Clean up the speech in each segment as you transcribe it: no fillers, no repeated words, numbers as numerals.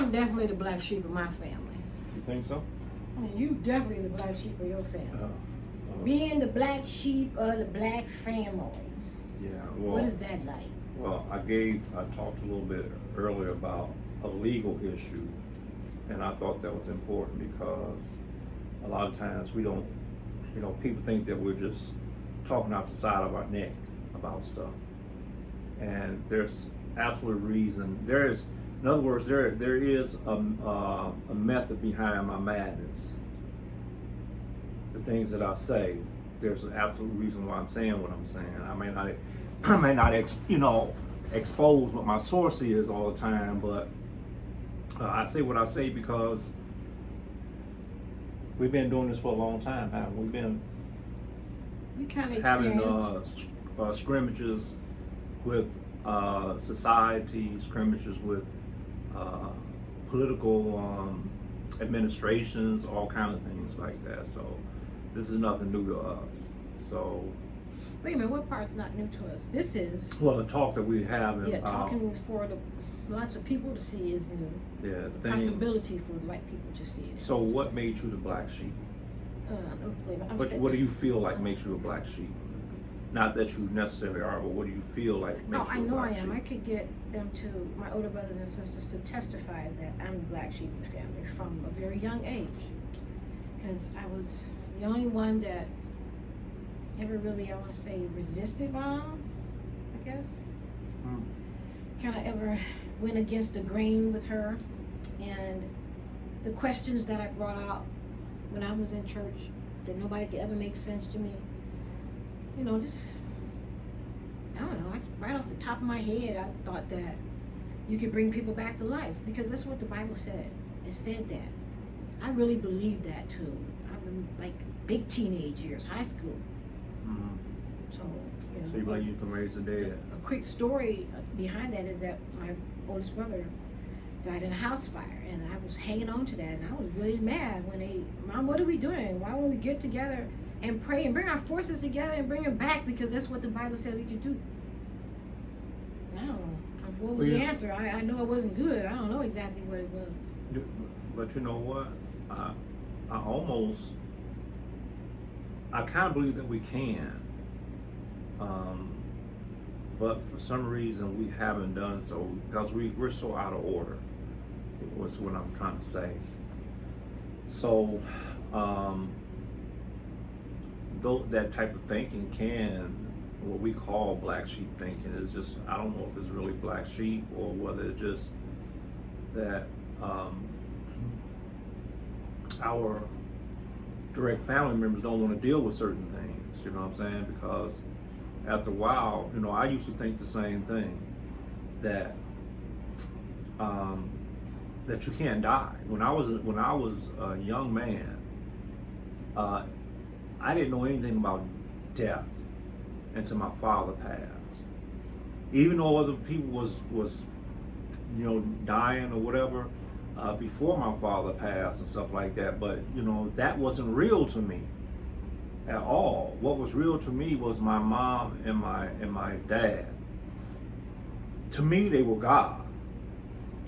I'm definitely the black sheep of my family. You think so? You definitely the black sheep of your family. Being the black sheep of the black family. Yeah. Well, what is that like? Well, I talked a little bit earlier about a legal issue, and I thought that was important because a lot of times we don't, people think that we're just talking out the side of our neck about stuff, and there's absolute reason. In other words, there is a method behind my madness. The things that I say, there's an absolute reason why I'm saying what I'm saying. I may not expose what my source is all the time, but I say what I say because we've been doing this for a long time, haven't we? We kind of having scrimmages with society, scrimmages with political administrations, all kind of things like that. So this is nothing new to us. So wait a minute, what part's not new to us? This is the talk that we have. Talking for lots of people to see is new. Yeah, the possibility for white people to see it. So what made you the black sheep? What do you feel like makes you a black sheep? Not that you necessarily are, but what do you feel like makes you a black sheep? I know I am. I could get them my older brothers and sisters to testify that I'm the black sheep of the family from a very young age. Because I was the only one that ever really, I want to say, resisted mom, I guess. Kind of ever went against the grain with her. And the questions that I brought out when I was in church that nobody could ever make sense to me. Just, I don't know, right off the top of my head, I thought that you could bring people back to life because that's what the Bible said. It said that. I really believe that too. I mean, like big teenage years, high school. So you believe you can raise the dead. A quick story behind that is that my oldest brother died in a house fire, and I was hanging on to that, and I was really mad when Mom, what are we doing? Why won't we get together and pray and bring our forces together and bring them back, because that's what the Bible said we could do. I don't know. What was the answer? I know it wasn't good. I don't know exactly what it was. But you know what? I kind of believe that we can. But for some reason we haven't done so because we're so out of order. Was what I'm trying to say. So, though that type of thinking what we call black sheep thinking is just, I don't know if it's really black sheep or whether it's just that our direct family members don't want to deal with certain things, you know what I'm saying? Because after a while, I used to think the same thing, that that you can't die. When I was a young man, I didn't know anything about death until my father passed. Even though other people was dying or whatever before my father passed and stuff like that, but that wasn't real to me at all. What was real to me was my mom and my dad. To me, they were God.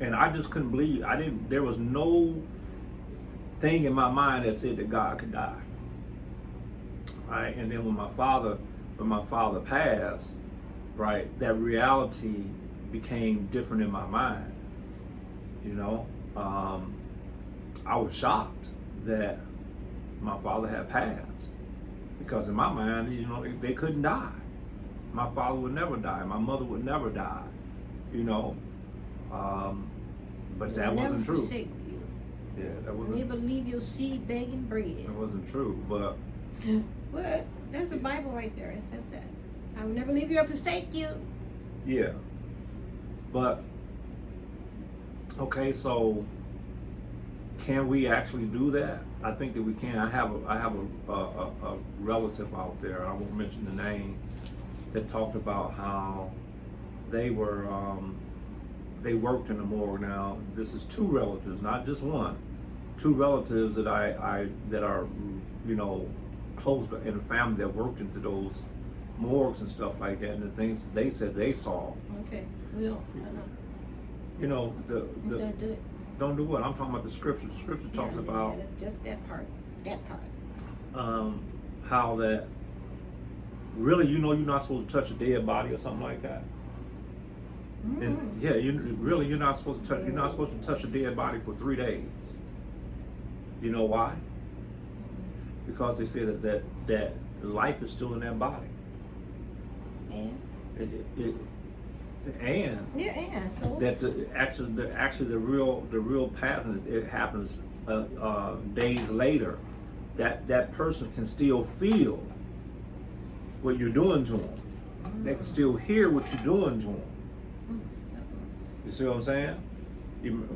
And I just couldn't believe, there was no thing in my mind that said that God could die. Right? And then when my father passed, right, that reality became different in my mind. I was shocked that my father had passed. Because in my mind, they couldn't die. My father would never die. My mother would never die. But that wasn't true. Forsake you. Yeah, that wasn't. Never leave your seed begging bread. That wasn't true, but. Well, there's a Bible right there. It says that. I will never leave you or forsake you. Yeah, but okay, so can we actually do that? I think that we can. I have a relative out there. I won't mention the name, that talked about how they worked in the morgue. Now, this is two relatives, not just one. Two relatives that that are close in the family that worked into those morgues and stuff like that, and the things they said they saw. Okay, we don't. The don't do it. Don't do what? I'm talking about the scripture. The scripture talks about just that part. That part. how that really, you're not supposed to touch a dead body or something like that. And yeah, you're not supposed to touch. You're not supposed to touch a dead body for 3 days. You know why? Because they say that life is still in that body. And so that the real pattern, it happens days later. That person can still feel what you're doing to them. They can still hear what you're doing to them. You see what I'm saying?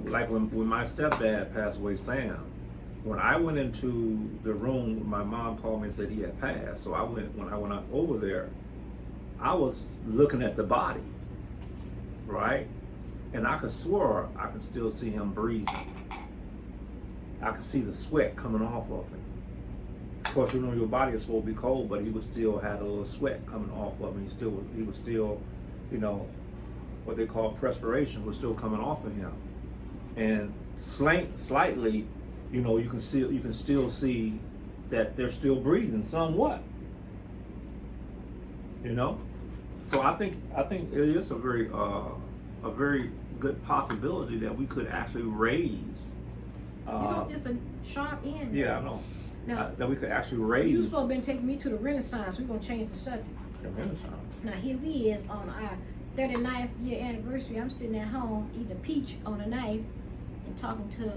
Like when my stepdad passed away, Sam, when I went into the room, my mom called me and said he had passed. So when I went over there, I was looking at the body, right? And I could swear I could still see him breathing. I could see the sweat coming off of him. Of course, your body is supposed to be cold, but he was still had a little sweat coming off of him. He was still, what they call perspiration was still coming off of him. And slightly, you can still see that they're still breathing somewhat. So I think it is a very good possibility that we could actually raise. It's a sharp end. Yeah, I know. Now, that we could actually raise. You supposed to been taking me to the Renaissance. We're gonna change the subject. The Renaissance. Now here we is on our 39th year anniversary. I'm sitting at home eating a peach on a knife and talking to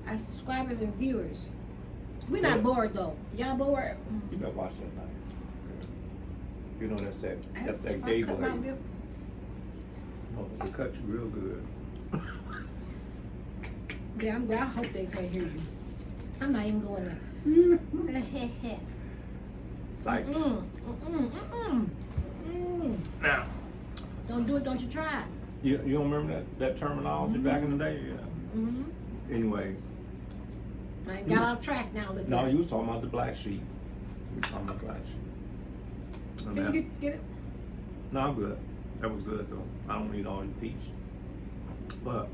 our subscribers and viewers. We're not bored though. Y'all bored? You gotta watch that night. That's that If I gay cut my blade. lip, They cut you real good. yeah, I hope they can't hear you. I'm not even going there. Psych. Now, Don't do it, don't you try it. you don't remember that terminology back in the day? Yeah. Anyways. I ain't got off track now. Look No, at you was talking about the black sheep. You was talking about black sheep. Can you get it? No, I'm good. That was good though. I don't need all your peach. But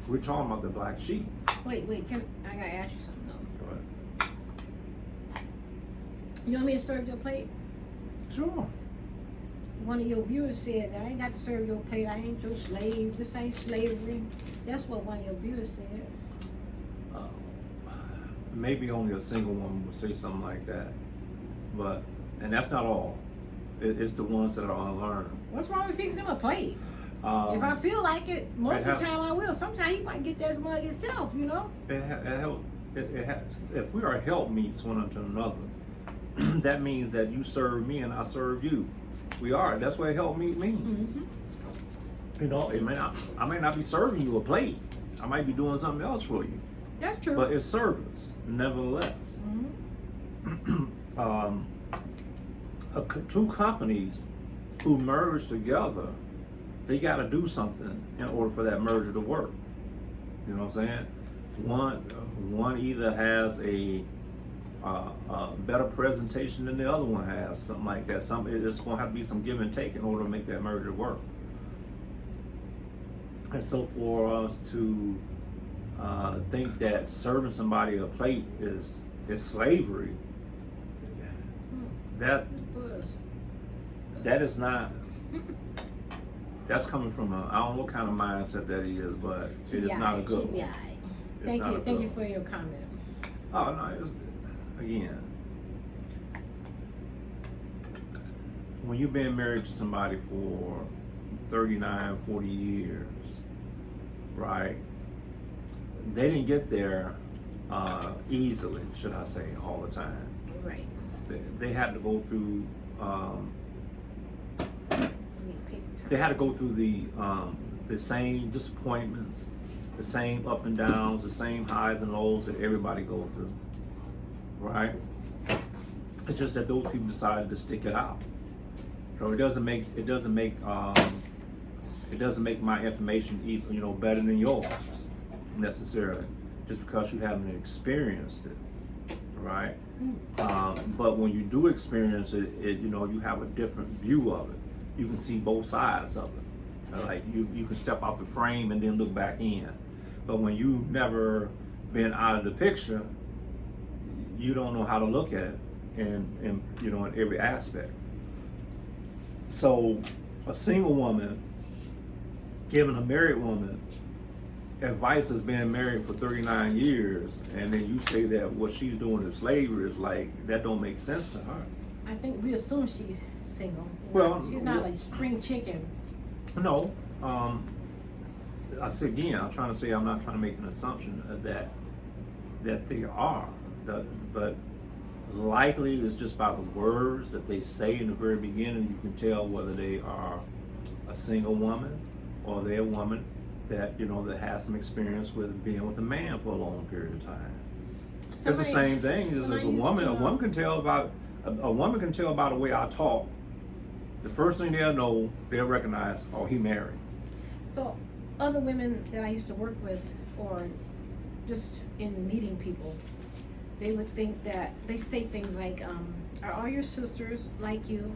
we're talking about the black sheep. Wait, I gotta ask you something though. Go ahead. You want me to serve your plate? Sure. One of your viewers said, I ain't got to serve your plate. I ain't your slave. This ain't slavery. That's what one of your viewers said. Maybe only a single woman would say something like that. And that's not all. It's the ones that are unlearned. What's wrong with fixing him a plate? If I feel like it, most of the time I will. Sometimes he might get that mug himself, It has, if we are helpmeets one unto another, that means that you serve me and I serve you. We are. That's what helpmeet means. I may not be serving you a plate. I might be doing something else for you. That's true. But it's service, nevertheless. Two companies who merge together, they got to do something in order for that merger to work. You know what I'm saying? One either has a better presentation than the other one has, something like that. It's going to have to be some give and take in order to make that merger work. And so for us to think that serving somebody a plate is slavery, that is not. That's coming from I don't know what kind of mindset that is, but it is not a good one. Thank you for your comment. Oh no, again, when you've been married to somebody for 39, 40 years, right? They didn't get there easily, should I say, all the time. Right. They had to go through. They had to go through the same disappointments, the same up and downs, the same highs and lows that everybody goes through, right? It's just that those people decided to stick it out. So it doesn't make my information better than yours necessarily, just because you haven't experienced it, right? But when you do experience it, you have a different view of it. You can see both sides of it. Like you can step out the frame and then look back in. But when you never been out of the picture, you don't know how to look at it in every aspect. So a single woman giving a married woman advice as being married for 39 years, and then you say that what she's doing is slavery, is like, that don't make sense to her. I think we assume she's single. Well, she's not like spring chicken. No, I say again, I'm trying to say, I'm not trying to make an assumption that they are, but likely it's just by the words that they say in the very beginning. You can tell whether they are a single woman or they're a woman that that has some experience with being with a man for a long period of time. It's the same thing as if a woman can tell about the way I talk. The first thing they'll recognize, oh, he married. So other women that I used to work with, or just in meeting people, they would think that they say things like, are all your sisters like you?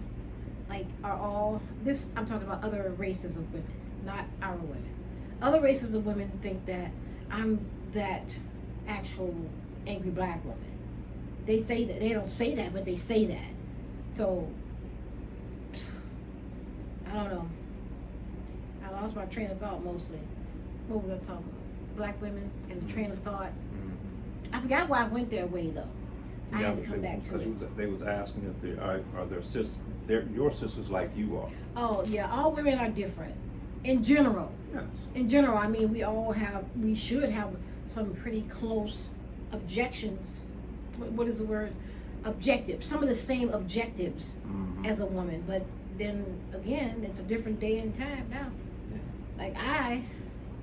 Like, are all this? I'm talking about other races of women, not our women. Other races of women think that I'm that actual angry black woman. They say that. They don't say that, but they say that. So I don't know. I lost my train of thought mostly. What were we gonna talk about? Black women and the train of thought. I forgot why I went that way though. I had to come back to it. They was asking if are their sisters, your sisters like you are. Oh yeah, all women are different. In general. Yes. In general, I mean, we should have some pretty close objections. What is the word? Objectives. Some of the same objectives as a woman, but then again, it's a different day and time now. Yeah. Like I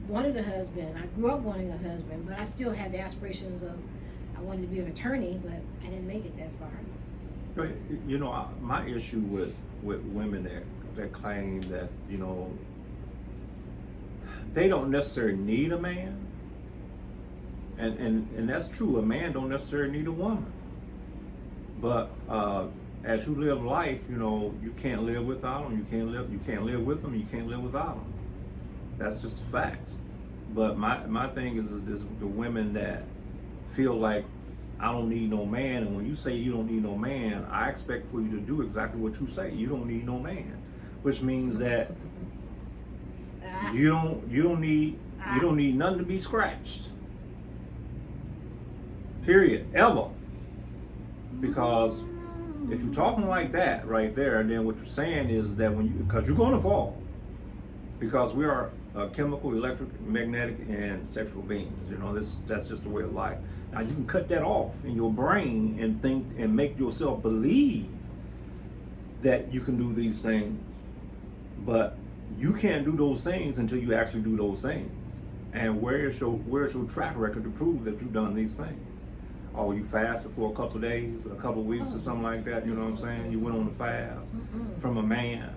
wanted a husband. I grew up wanting a husband, but I still had the aspirations of I wanted to be an attorney, but I didn't make it that far. But, my issue with women that claim that they don't necessarily need a man, and that's true. A man don't necessarily need a woman, but as you live life, you can't live without them. You can't live with them. You can't live without them. That's just a fact. But my thing is the women that feel like I don't need no man, and when you say you don't need no man, I expect for you to do exactly what you say. You don't need no man, which means that you don't need nothing to be scratched. Period. Ever. Because if you're talking like that right there, then what you're saying is that because you're going to fall, because we are chemical, electric, magnetic, and sexual beings. That's just the way of life. Now you can cut that off in your brain and think and make yourself believe that you can do these things, but you can't do those things until you actually do those things. And where's your track record to prove that you've done these things? Oh, you fasted for a couple of days, a couple of weeks, or something like that. You know what I'm saying? You went on a fast from a man.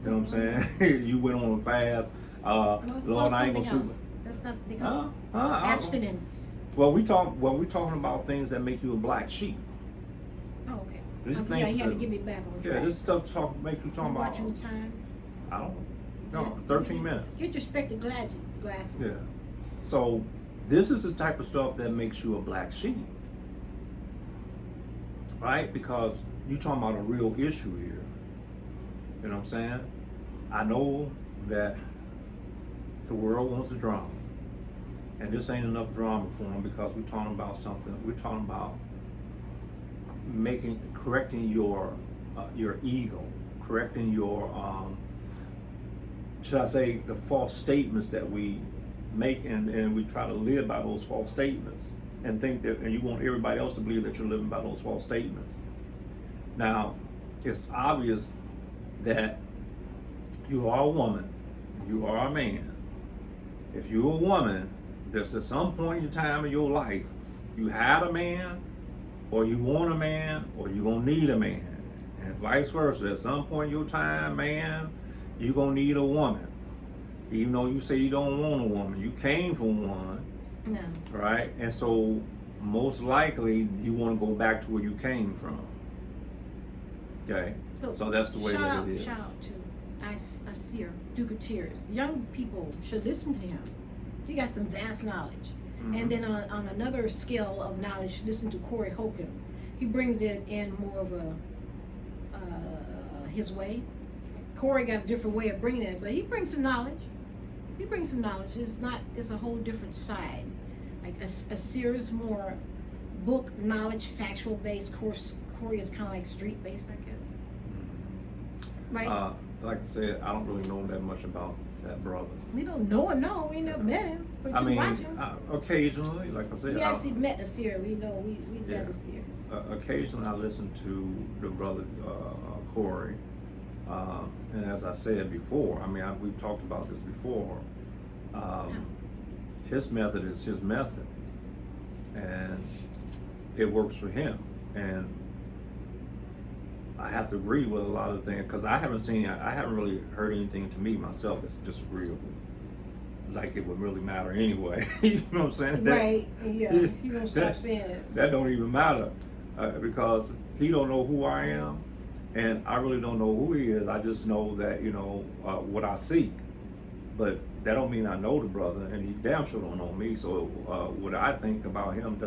You know what I'm saying? You went on a fast. Lord, I ain't gonna shoot. That's not abstinence. Well, we're talking about things that make you a black sheep. Oh, okay. Yeah, you had to get me back on track. Yeah, this stuff make you talking about. Watching the time. I don't know. No, 13 minutes. Get your spectacle glasses. Yeah. So this is the type of stuff that makes you a black sheep, right? Because you're talking about a real issue here. You know what I'm saying? I know that the world wants the drama, and this ain't enough drama for them because we're talking about something. We're talking about correcting your ego, correcting your should I say the false statements that we make, and we try to live by those false statements and think that, and you want everybody else to believe that you're living by those false statements. Now, it's obvious that you are a woman, you are a man. If you're a woman, there's at some point in time in your life, you had a man, or you want a man, or you're gonna need a man. And vice versa. At some point in your time, man, you're gonna need a woman. Even though you say you don't want a woman, you came from one. No. Right? And so most likely you want to go back to where you came from. Okay? So that's the way that it is. Shout out to Asir, Duke of Tears. Young people should listen to him. He got some vast knowledge. Mhm. And then on another scale of knowledge, listen to Corey Holcomb. He brings it in more of a his way. Corey got a different way of bringing it, but he brings some knowledge. He brings some knowledge. It's a whole different side. Like a series more book knowledge, factual based. Corey is kind of like street based, I guess. Right? Like I said, I don't really know that much about that brother. We don't know him. No, we never met him. But I you mean, watch him. occasionally, like I said, We actually met Nasir. We know we Yeah. never see him. Occasionally I listen to the brother Corey, and as I said before, I mean we've talked about this before. His method is his method, and it works for him. And I have to agree with a lot of things because I haven't really heard anything to me myself that's disagreeable. Like it would really matter anyway. You know what I'm saying? Right. Yeah. You gonna stop that- saying it. That don't even matter because he don't know who I am, and I really don't know who he is. I just know that what I see, but that don't mean I know the brother, and he damn sure don't know me. So what I think about him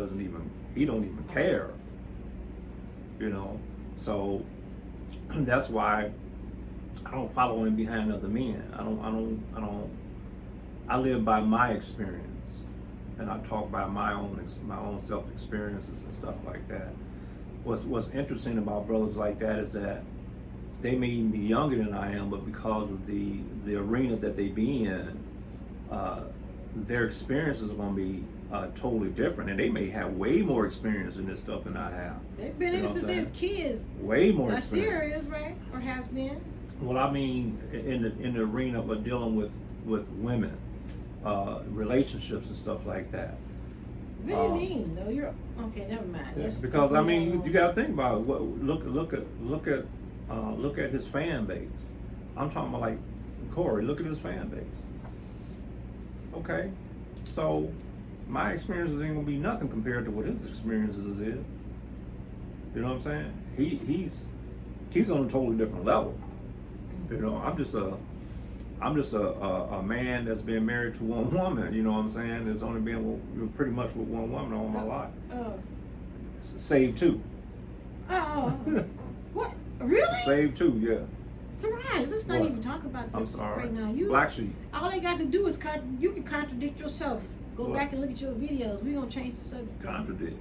he don't even care. So that's why I don't follow him behind other men. I live by my experience, and I talk about my own self experiences and stuff like that. What's interesting about brothers like that is that they may even be younger than I am, but because of the arena that they be in, their experience is going to be totally different, and they may have way more experience in this stuff than I have. They've been You in know it since what they I'm was kids. Way more Not experience. serious, right? Or has been. Well, I mean, in the arena of dealing with women, relationships and stuff like that. What do you mean? No, you're okay. Never mind. Yeah, Let's- because I let's mean, move you got to think about it. Look at his fan base. I'm talking about like Corey. Look at his fan base. Okay, so my experiences ain't gonna be nothing compared to what his experiences is. You know what I'm saying? He's on a totally different level. I'm just a man that's been married to one woman. You know what I'm saying? That's only been pretty much with one woman all my life. Oh. Save two. Oh. What? Really? Save two, yeah. Suraj, let's not What? even talk about I'm this sorry. right now. Black sheep. All they got to do is you can contradict yourself. Go What? back and look at your videos. We're gonna change the subject. Contradict.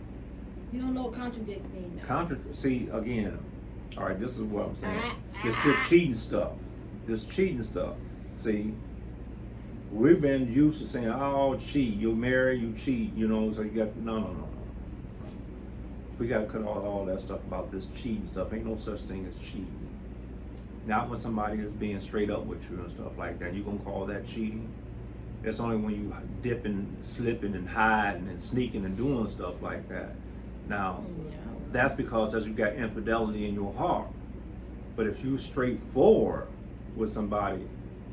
You don't know what contradict means. See, again, all right, this is what I'm saying. This cheating stuff. See, we've been used to saying, oh, cheat. You marry, you cheat. So you got, no. We got to cut all that stuff about this cheating stuff. Ain't no such thing as cheating. Not when somebody is being straight up with you and stuff like that. You gonna call that cheating? It's only when you dipping, slipping, and hiding and sneaking and doing stuff like that. Now, that's because as you got infidelity in your heart. But if you straightforward with somebody,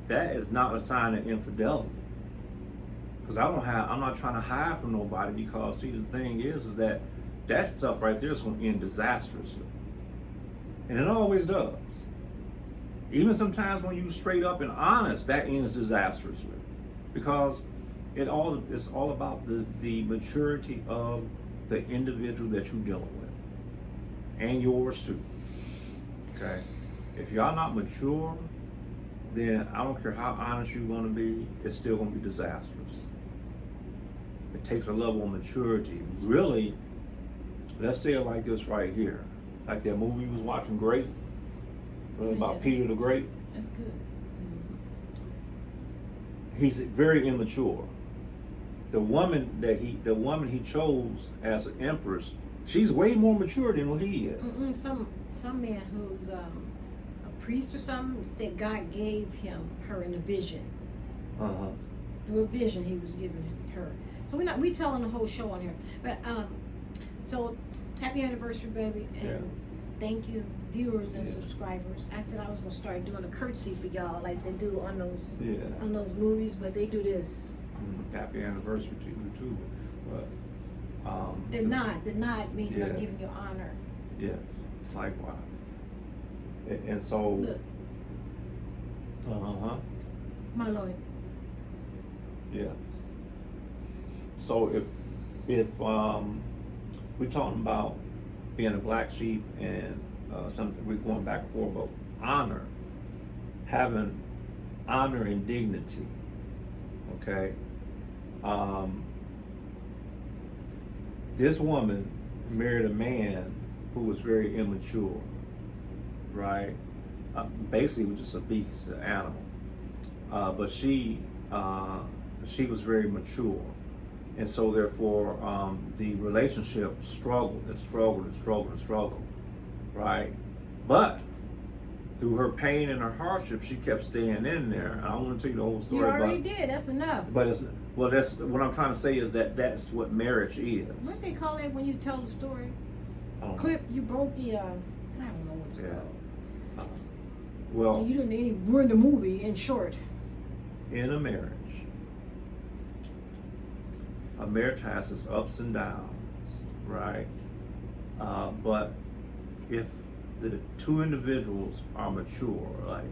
that is not a sign of infidelity. Because I'm not trying to hide from nobody, because see, the thing is that stuff right there is going to end disastrously. And it always does. Even sometimes when you straight up and honest, that ends disastrously. Because it's all about the maturity of the individual that you're dealing with. And yours too. Okay? If y'all not mature, then I don't care how honest you're going to be, it's still going to be disastrous. It takes a level of maturity. Really, let's say it like this right here. Like that movie we was watching, Great. About Yes. Peter the Great. That's good. He's very immature. The woman he chose as an empress, she's way more mature than what he is. Some man who's a priest or something said God gave her in a vision. Through a vision he was giving her. So we telling the whole show on here. But so happy anniversary, baby, and thank you, viewers and subscribers. I said I was gonna start doing a courtesy for y'all like they do on those movies, but they do this. Happy anniversary to you too. But The nod means Yeah. I'm giving you honor. yes, likewise. And so Look, uh-huh. my Lord. Yes. So if we're talking about being a black sheep and something we're going back and forth about honor, having honor and dignity, okay? This woman married a man who was very immature, right? Basically, was just a beast, an animal. But she was very mature, and so therefore the relationship struggled, right? But through her pain and her hardship, she kept staying in there. I don't want to tell you the whole story. You already did. That's enough. But that's what I'm trying to say is that's what marriage is. What they call it when you tell the story? Clip. You broke the. I don't know what it's called. Well, you didn't even ruin the movie. In short, in a marriage has its ups and downs, right? But if the two individuals are mature, like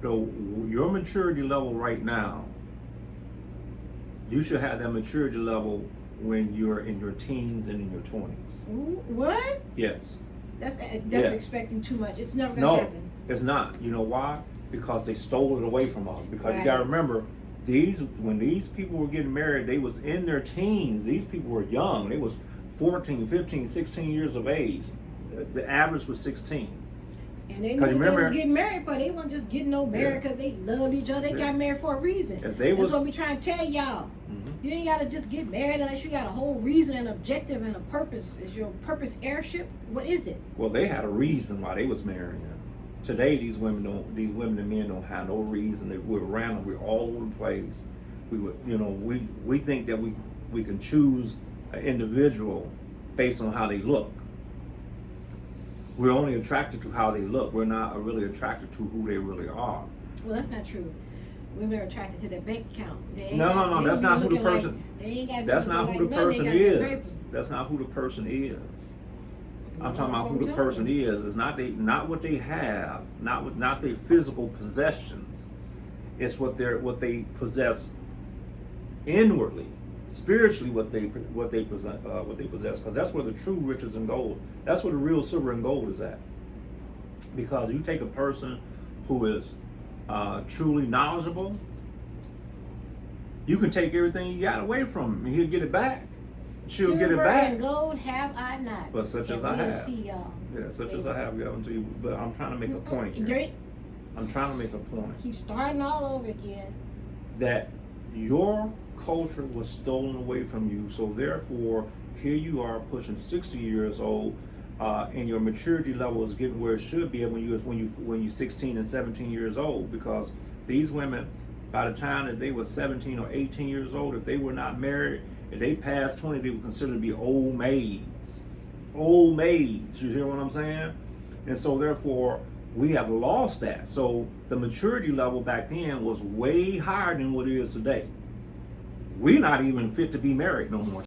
so your maturity level right now, you should have that maturity level when you're in your teens and in your 20s. Ooh, what? Yes. That's yes. expecting too much. It's never gonna happen. It's not. You know why? Because they stole it away from us. Because right. You gotta remember, when these people were getting married, they was in their teens. These people were young. They was 14, 15, 16 years of age. The average was 16. And they knew they was getting married, but they weren't just getting no married because they loved each other. They got married for a reason. That's what we trying to tell y'all. You ain't got to just get married unless you got a whole reason, an objective, and a purpose. Is your purpose airship? What is it? Well, they had a reason why they was marrying. Today, these women and men don't have no reason. We're random. We're all over the place. We think that we can choose an individual based on how they look. We're only attracted to how they look. We're not really attracted to who they really are. Well, that's not true. Women are attracted to their bank account. No. That's not who the person. That's not who the person is. That's not who the person is. I'm talking about who the person is. It's not what they have, not their physical possessions. It's what they possess inwardly, spiritually. What they possess, because that's where the true riches and gold. That's where the real silver and gold is at. Because you take a person who is truly knowledgeable, you can take everything you got away from him, and he'll get it back. She'll get it back. Silver and gold have I not. But such as I have. See y'all. Yeah, such as I have given to you. But I'm trying to make a point here. I'm trying to make a point. Keep starting all over again. That your culture was stolen away from you, so therefore here you are pushing 60 years old, and your maturity level is getting where it should be when you're 16 and 17 years old. Because these women, by the time that they were 17 or 18 years old, if they were not married, if they passed 20, they were considered to be old maids. Old maids, you hear what I'm saying? And so therefore, we have lost that. So the maturity level back then was way higher than what it is today. We're not even fit to be married no more.